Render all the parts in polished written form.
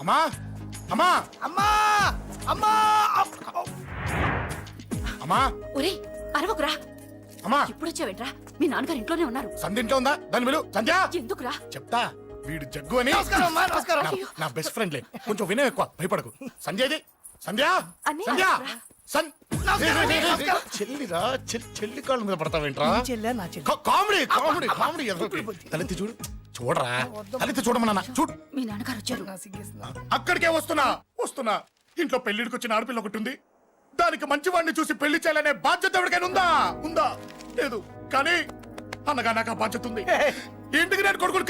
అమ్మా అమ్మా అమ్మా అమ్మా అమ్మా ఒరే అరవకురా. అమ్మా ఇప్పుడు వచ్చావేంట్రా? మీ నాన్నగారు ఇంట్లోనే ఉన్నారు. సంధ్య ఇంట్లో ఉందా? దాని విలు. సంధ్య ఎందుకురా? చెప్తా. వీడు జగ్గు అని నమస్కారం అమ్మా, నమస్కారం. నా బెస్ట్ ఫ్రెండ్లే. కొంచెం వినయం ఎక్కువ, భయపడకు. సంధ్యది సంధ్య అన్నయ్య, సంధ్య రా. నమస్కారం. చెల్లిరా చెల్లి కాళ్ళ మీద పడతావేంట్రా? చెల్లె నా చెల్లె. కామెడీ కామెడీ కామెడీ తలెత్తి చూడు. చూడరా, తలెత్తి చూడమన్నా. చూడు, మీ నాన్నగారు వచ్చారు. నా సిగ్గేస్తున్నా. అక్కడికే వస్తున్నా. ఇంట్లో పెళ్లిడికి వచ్చిన ఆడపిల్ల ఒకటి ఉంది. దానికి మంచివాడిని చూసి పెళ్లి చేయాలనే బాధ్యత ఎవరికైనా ఉందా? లేదు. కానీ అన్నగా నాకు ఆ బాధ్యత ఉంది. ఇంటికి నేను కొడుకుని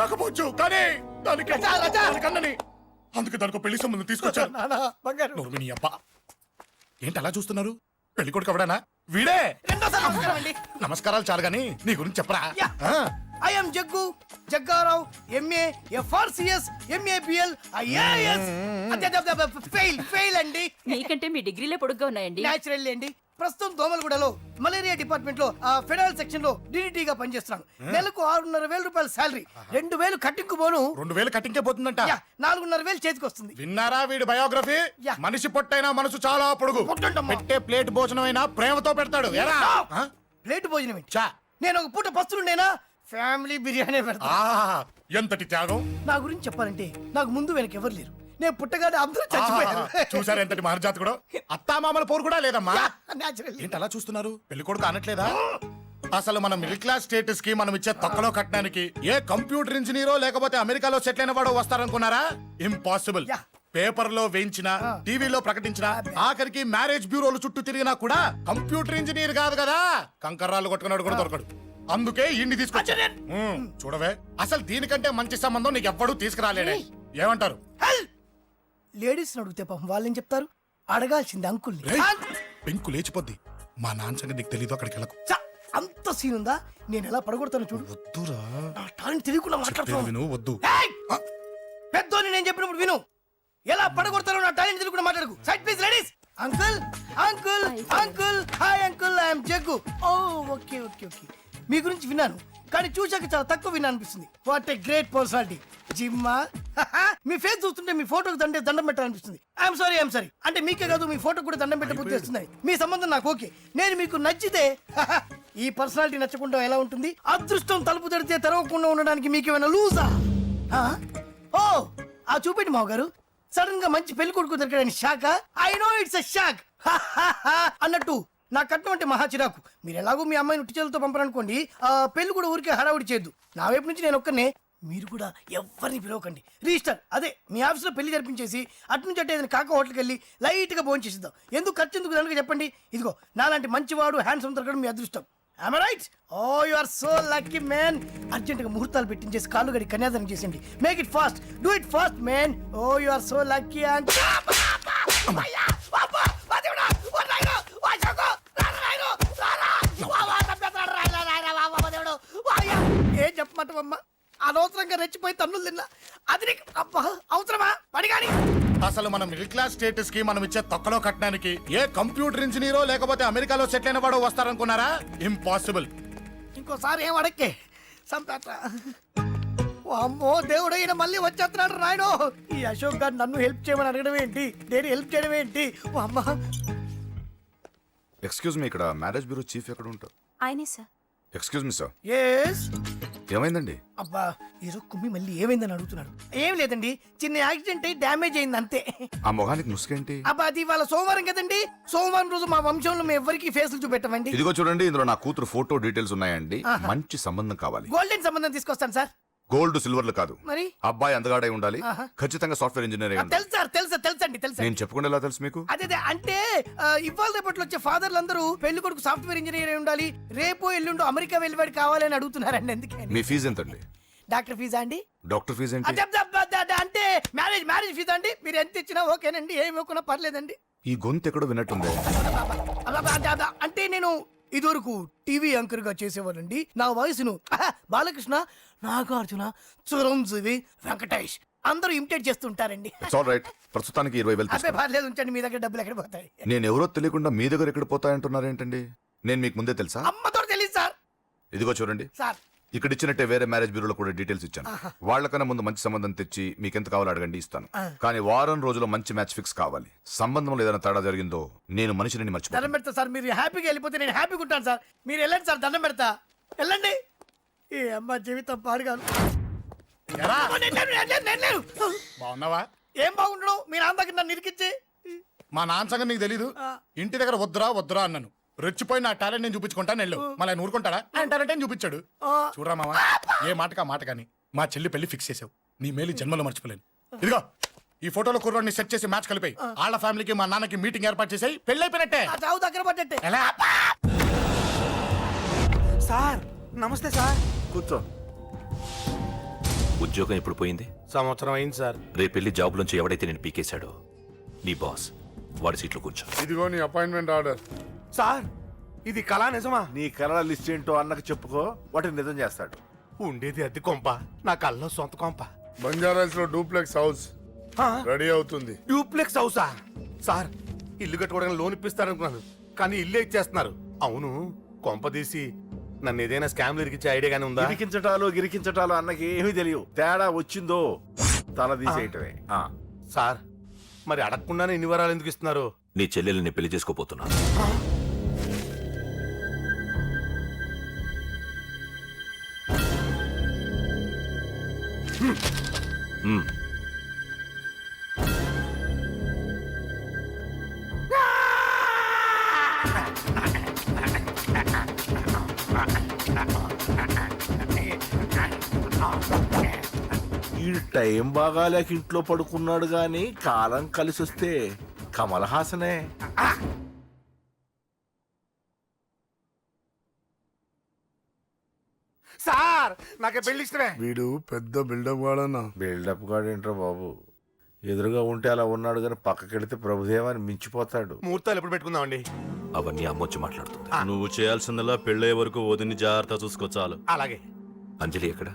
కాకపోవచ్చు కానీ దానికన్నని. అందుకే దానికి పెళ్లి సంబంధం తీసుకొచ్చాను. నానా, బంగారు. నువ్వు నీ అబ్బా ఏంటి అలా చూస్తున్నారు? పెళ్లి కొడుకు ఎవడానా? వీడే. రెండోసారి నమస్కారం అండి. నమస్కారాలు చాలు గాని నీ గురించి చెప్పరా. యా. ఆ, I am Jaggu Jaggarao, MA FRCS, MA BL, IAS. Fail అండి. మీకంటే మీ డిగ్రీలే పొడుగ్గా ఉన్నాయండి. న్యాచురల్ అండి. ప్రస్తుతం దోమలగూడలో మలేరియా డిపార్ట్మెంట్ లో ఫెడరల్ సెక్షన్ లో డిడిటీగా పనిచేస్తున్నాను. నెలకు 6,500 రూపాయల శాలరీ, 2,000 కట్టింకు పోను. 2,000 కట్టింకే పోతుందంట. 4,500 చేతికి వస్తుంది. విన్నారా వీడి బయోగ్రఫీ? యా. మనిషి పొట్టైనా మనసు చాలా పొడుగు. పొట్టంటమ్మా. పెట్టే ప్లేట్ భోజనం అయినా ప్రేమతో పెడతాడు. ఎరా? ఆ? ప్లేట్ భోజనం ఏంటి? చా. నేను ఒక పూట పస్తులుండేనా ఫ్యామిలీ బిర్యానీ పెడతా. ఆహా, ఎంతటి త్యాగం. నా గురించి చెప్పాలంటే నాకు ముందు వెనక ఎవరు లేరు. నేను పుట్టగానే అందరూ చచ్చిపోయారు. చూసారు ఎంతటి మహర్జాత్ కూడా. అత్తామామల పోరు కూడా లేదమ్మా. న్యాచురల్. ఏంటి అలా చూస్తున్నారు? పెళ్లి కొడుకు అనట్లేదా? అసలు మన మిడిల్ క్లాస్ స్టేటస్ కి మనం ఇచ్చే తొక్కలో కట్టడానికి ఏ కంప్యూటర్ ఇంజనీరో లేకపోతే అమెరికాలో సెటిల్ అయిన వాడు వస్తారనుకున్నారా? ఇంపాసిబుల్. యా. పేపర్ లో వేయించిన, టీవీలో ప్రకటించిన, ఆఖరికి మ్యారేజ్ బ్యూరోలు చుట్టూ తిరిగినా కూడా కంప్యూటర్ ఇంజనీర్ కాదు కదా, కంకర్రాలు కొట్టుకున్నాడు కూడా దొరకడు. అందుకే ఇన్ని తీసుకొచ్చా. చూడవే, అసలు దీనికంటే మంచి సంబంధం నీకు ఎవ్వడూ తీసుకురాలేడే. ఏమంటారు? లేడీస్ అడిగితే పాపం వాళ్ళేం చెప్తారు? అడగాల్సింది అంకుల్ని. రేయ్, పెంకు లేచిపోద్ది. మా నాన్న సంగతి నీకు తెలీదు, అక్కడికి వెళ్ళకు. ఛ, అంత సీన్ ఉందా? నేను ఎలా పడగొడతాను చూడు. వద్దురా. నా టాలెంట్ తెలియకుండా మాట్లాడుతున్నావు. విను, వద్దు. ఏయ్! పెద్దోని నేను చెప్పినప్పుడు విను. ఎలా పడగొడతారో నా టాలెంట్ తెలియకుండా మాట్లాడకు. Side please ladies. Uncle uncle uncle, hi uncle, I'm Jaggu. Oh okay okay okay. మీ గురించి విన్నాను కానీ చూశాక చాలా తక్కువ విన్నా అనిపిస్తుంది. What a great personality. జిమ్మా, మీ ఫేస్ చూస్తుంటే మీ ఫోటోకి దండం పెట్టాలనిపిస్తుంది. I'm sorry. అంటే మీకే కాదు, మీ ఫోటో కూడా దండం పెట్టే బుద్ధి వస్తుంది. మీ సంబంధం నాకు ఓకే. నేను మీకు నచ్చితే ఈ పర్సనాలిటీ నచ్చకుండా ఎలా ఉంటుంది? అదృష్టం తలుపు తెరితే తెరవకుండా ఉండడానికి మీకేమైనా లూజా? ఓ ఆ చూపెట్టి మావ గారు. సడన్ గా మంచి పెళ్లి కొడుకు దొరికాడని shock. I know it's a shock అన్నట్టు నా కట్నం అంటే మహా చిరాకు. మీరు ఎలాగో మీ అమ్మాయిని ఉట్టి చేతులతో పంపరనుకోండి, ఆ పెళ్లి కూడా ఊరికే హడావుడి చేయొద్దు. నా వైపు నుంచి నేను ఒక్కనే, మీరు కూడా ఎవరిని పిలవకండి. రిజిస్టర్ అదే మీ ఆఫీస్లో పెళ్లి జరిపించేసి అటు నుంచి అంటే ఏదైనా కాక హోటల్కి వెళ్ళి లైట్గా భోజనం చేసిద్దాం. ఎందుకు ఖర్చు ఎందుకు దానికి చెప్పండి. ఇదిగో నాలాంటి మంచివాడు హ్యాండ్సమ్ దొరకడం మీ అదృష్టం. Am I right? Oh, you are so lucky, man. అర్జెంటుగా ముహూర్తాలు పెట్టించేసి కాళ్ళు గడి కన్యాదానం చేసేయండి. Make it fast. Do it fast, man. Oh, you are so lucky and ఏం చెప్పమంటావమ్మా? అనవసరంగా రెచ్చిపోయి తన్నులు తిన్నా. అది నీకు అబ్బా అవసరమా? పడిగాని అసలు మన మిడిల్ క్లాస్ స్టేటస్ కి మనం ఇచ్చే తొక్కలో కట్టడానికి ఏ కంప్యూటర్ ఇంజనీరో లేకపోతే అమెరికాలో సెటిల్ అయిన వాడు వస్తారనుకున్నారా? ఇంపాసిబుల్. ఇంకోసారి ఏం అడక్కే సంపేట. అమ్మో దేవుడు, ఈయన మళ్ళీ వచ్చేస్తున్నాడు రాయడు. ఈ అశోక్ గారు నన్ను హెల్ప్ చేయమని అడగడం ఏంటి, నేను హెల్ప్ చేయడం ఏంటి? అమ్మ ఎక్స్క్యూజ్ మీ, ఇక్కడ మ్యారేజ్ బ్యూరో చీఫ్ ఎక్కడ ఉంటారు? ఆయనే sir. Excuse me sir, yes. ఏమైందండి? అబ్బా ఈరోజు కుమ్మి మళ్ళీ ఏమైందని అడుగుతున్నాడు. ఏం లేదండి, చిన్న యాక్సిడెంట్ అయి డ్యామేజ్ అయింది అంతే. ఆ మొహానికి ముసుకేంటి? అబ్బా అది ఇవాళ సోమవారం కదండి. సోమవారం రోజు మా వంశంలో మేము ఎవరికి ఫేస్లు చూపెట్టమండి. ఇదిగో చూడండి, ఇందులో నా కూతురు ఫోటో డీటెయిల్స్ ఉన్నాయండి. మంచి సంబంధం కావాలి. గోల్డెన్ సంబంధం తీసుకొస్తాను సార్. గోల్డ్ సిల్వర్లు కాదు, మరి అబ్బాయి అందగాడై ఉండాలి. ఖచ్చితంగా సాఫ్ట్వేర్ ఇంజనీర్ అయి ఉండాలి. తెలుసు సార్, తెలుసండి. నేను చెప్పకుండా ఎలా తెలుసు మీకు? అదే అంటే ఇవాళ రేపట్లో వచ్చే ఫాదర్లు అందరూ పెళ్లి కొడుకు సాఫ్ట్వేర్ ఇంజనీర్ అయి ఉండాలి, రేపు ఎల్లుండు అమెరికా వెళ్ళివాడు కావాలి అని అడుగుతున్నారండి. అందుకే మీ ఫీజు ఎంతండి? డాక్టర్ ఫీజా అండి? డాక్టర్ ఫీజు ఏంటి? అంటే మ్యారేజ్ ఫీజా అండి? మీరు ఎంత ఇచ్చినా ఓకేనండి, ఏమి ఇవ్వకున్నా పర్లేదండి. ఈ గొంతు ఎక్కడో విన్నట్టుంది. అంటే నేను ఇదివరకు టీవీ యాంకర్ గా చేసేవాళ్ళండి. నా వయసును బాలకృష్ణ, నాగార్జున, చిరంజీవి, వెంకటేష్ అందరూ ఇమిటేట్ చేస్తుంటారండి. ప్రస్తుతానికి 20,000 అబ్బే పర్లేదు, ఉంచండి. మీ దగ్గర డబ్బులు ఎక్కడ పోతాయి? నేను ఎవరో తెలియకుండా మీ దగ్గర ఎక్కడ పోతాయంటున్నారేంటండి? నేను మీకు ముందే తెలుసా? అమ్మతో తెలియదు సార్. ఇదిగో చూడండి, సార్ ఇక్కడ ఇచ్చినట్టే వేరే మ్యారేజ్ బ్యూరోలో కూడా డీటెయిల్స్ ఇచ్చాను. వాళ్ళకన్నా ముందు మంచి సంబంధం తెచ్చి మీకు ఎంత కావాలో అడగండి, ఇస్తాను. కానీ వారం రోజుల్లో మంచి మ్యాచ్ ఫిక్స్ కావాలి. సంబంధంలో ఏదైనా తేడా జరిగిందో నేను మనిషిని దండం మర్చిపోతాను. పెడతా సార్, మీరు హ్యాపీగా వెళ్ళిపోతే నేను హ్యాపీగా ఉంటాను సార్. మీరు వెళ్ళండి సార్, దండం పెడతా. వెళ్ళండి. ఈ అమ్మ జీవితం పాడుగాను. ఎరా నేను లేను. బాగున్నావా? ఏం బాగుండడం, మీ నాన్న దగ్గర నన్ను ఇరికిచ్చి. మా నాన్న సంగతి నీకు తెలీదు. ఇంటి దగ్గర వద్దురా వద్దురా అన్నాను. రెచ్చిపోయి నా టాలెంట్ నేను చూపించుకుంటాను వెళ్ళు. మళ్ళీ ఆయన ఊరుకుంటాడా? ఆయన టాలెంట్ అని చూపించాడు. చూడరా మావా, ఏ మాటకా మాట కానీ మా చెల్లి పెళ్లి ఫిక్స్ చేసావు. నీ మేలు జన్మలో మర్చిపోలేను. ఇదిగో ఈ ఫోటోలో కుర్రాడిని సెట్ చేసి మ్యాచ్ కలిపాయి. వాళ్ళ ఫ్యామిలీకి మా నాన్నకి మీటింగ్ ఏర్పాటు చేసాయి. పెళ్లి అయిపోయినట్టే. ఆ చావు దగ్గర పడ్డట్టే. ఎలా? సార్ నమస్తే సార్. కూర్చో. ఉద్యోగం ఎప్పుడు పోయింది? సంవత్సరం అయింది సార్. రేపెళ్ళి జాబ్ నుంచి ఎవడైతే నేను పీకేశాడో నీ బాస్ వాడి సీట్లో కూర్చో. ఇదిగో నీ అపాయింట్మెంట్ ఆర్డర్. సార్ ఇది కళా నిజమా? నీ కలల లిస్ట్ ఏంటో అన్నకు చెప్పుకో, వాటిని నిజం చేస్తాడు. ఉండేది అద్దె కొంప, నా కళ్ళలో సొంత కొంప. బంజారాస్ లో డూప్లెక్స్ హౌస్ రెడీ అవుతుంది. డూప్లెక్స్ హౌసా? సార్ ఇల్లు కట్టుకోవడానికి లోన్ ఇప్పిస్తారనుకున్నాను, కానీ ఇల్లే ఇచ్చేస్తున్నారు. అవును, కొంప తీసి నన్ను ఏదైనా స్కామ్లు ఇరికించే ఐడియా గానీ ఉందా? గిరికించటాలు గిరికించటాలు అన్నకి ఏమీ తెలియవు. తేడా వచ్చిందో తల తీసేయటమే. సార్ మరి అడగకుండానే ఇన్ని వరాలు ఎందుకు ఇస్తున్నారు? నీ చెల్లెల్ని పెళ్లి చేసుకోపోతున్నా. ఈ టైం బాగాలేక ఇంట్లో పడుకున్నాడు గాని కాలం కలిసి వస్తే కమల్ హాసనే. సార్ నాకే పెళ్లి ఇష్టమే. వీడు పెద్ద బిల్డప్ వాడన్నా. బిల్డప్ గాడేంట్రా బాబు, ఎదురుగా ఉంటే అలా ఉన్నాడు గాని పక్కకెడితే ప్రభుదేవాన్ని మించిపోతాడు. ముహూర్తాలు ఎప్పుడు పెట్టుకుందామండి? అవన్నీ అమ్మొచ్చి మాట్లాడుతుంది. నువ్వు చేయాల్సిందల్లా పెళ్ళయ్యే వరకు వదిని జాగ్రత్త చూసుకో చాలు. అలాగే. అంజలి ఎక్కడ?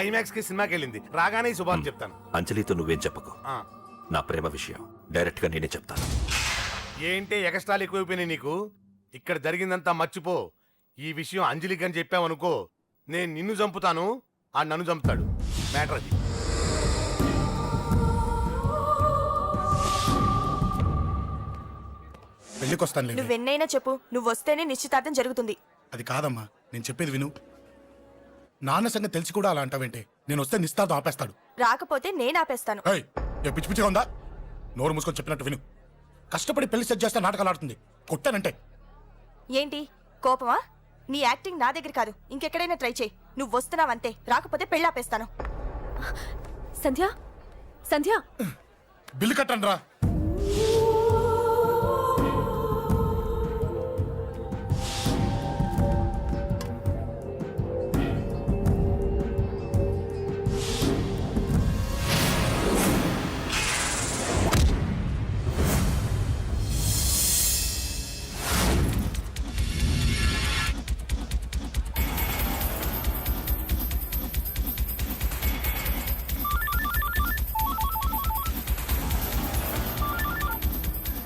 ఐమాక్స్ కి సినిమాకి వెళ్ళింది, రాగానే ఈ శుభాన్ని చెప్తాను. అంజలితో నువ్వేం చెప్పకు. ఆ. నా ప్రేమ విషయం డైరెక్ట్ గా నేనే చెప్తాను. ఏంటి ఎగస్ట్రాలు ఎక్కువైపోయినాయి నీకు? ఇక్కడ జరిగిందంతా మర్చిపో. ఈ విషయం అంజలికి అని చెప్పావనుకో, నేను నిన్ను చంపుతాను, ఆ నన్ను చంపుతాడు. మ్యాటర్ అది. పెళ్లికి వస్తాను. నువ్వెన్నైనా చెప్పు, నువ్వు వస్తేనే నిశ్చితార్థం జరుగుతుంది. అది కాదమ్మా, నేను చెప్పేది విను. నాన్న సంగతి తెలిసి కూడా అలా అంటావేంటే? నేను వస్తే నిస్తార్థం ఆపేస్తాడు. రాకపోతే నేను ఆపేస్తాను. ఏయ్, ఏ పిచ్చి పిచ్చిగా ఉందా? నోరు మూసుకొని చెప్పినట్టు విను. కష్టపడి పెళ్లి సెట్ చేస్తే నాటకాలు ఆడుతుంది. కొట్టానంటే ఏంటి కోపమా? నీ యాక్టింగ్ నా దగ్గర కాదు, ఇంకెక్కడైనా ట్రై చేయి. నువ్వు వస్తున్నావంతే, రాకపోతే పెళ్ళి ఆపేస్తాను. సంధ్య సంధ్య బిల్లు కట్టండి రా.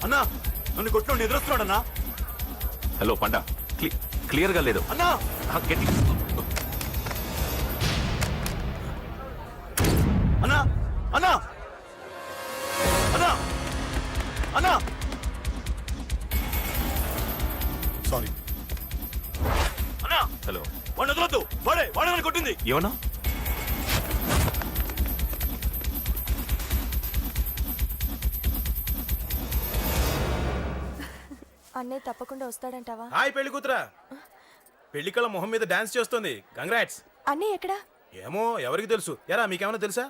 అన్నా నన్ను కొట్టిన ఎదురొస్తున్నాడన్నా. హలో పండా, క్లియర్ గా లేదు అన్నా గట్టి. అన్నా అన్నా అన్నా అన్నా సారీ. అన్నా హలో, వాడిని వదలొద్దు. వాడే నన్ను కొట్టింది. ఏమన్నా? అన్నయ్య తప్పకుండా వస్తాడంటావా? హాయ్ పెళ్లి కూతురా. పెళ్లి కళ మొహం మీద డాన్స్ చేస్తుంది. కంగ్రాట్స్. అన్నయ్య ఎక్కడా? ఏమో ఎవరికి తెలుసు. ఎరా మీకేమైనా తెలుసా?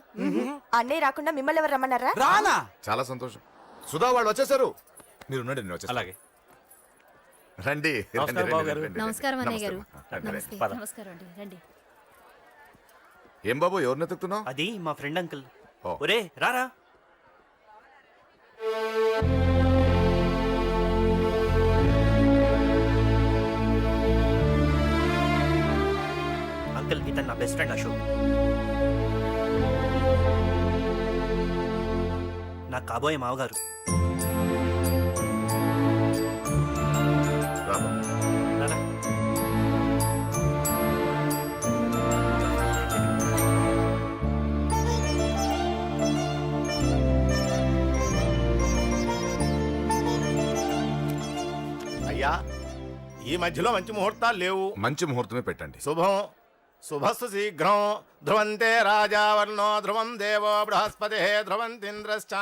అన్నయ్య రాకుండా మిమ్మల్ని ఎవరు రమ్మన్నారా? రానా? చాలా సంతోషం. సుధా వాళ్ళు వచ్చేసారు. మీరు ఉండండి, నేను వచ్చేస్తాను. అలాగే. రండి. నమస్కారం బాబు గారు. నమస్కారం అన్నయ్య గారు. రండి, రండి. నమస్కారం అండి, రండి. ఏం బాబు, ఎవరిని ఎత్తుకుతున్నావు? అది మా ఫ్రెండ్ అంకుల్. ఓ. ఒరే రారా. అంకుల్ ఇతను నా బెస్ట్ ఫ్రెండ్ అశోక్. నా కాబోయే మావగారు. రా బాబు. రారా. అయ్యా ఈ మధ్యలో మంచి ముహూర్తాలు లేవు. మంచి ముహూర్తమే పెట్టండి. శుభం శుభస్సు శీఘ్రం ధ్రువంతే రాజావర్ణో ధ్రువం దేవో బృహస్పతి ధ్రువంతింద్రశ్చ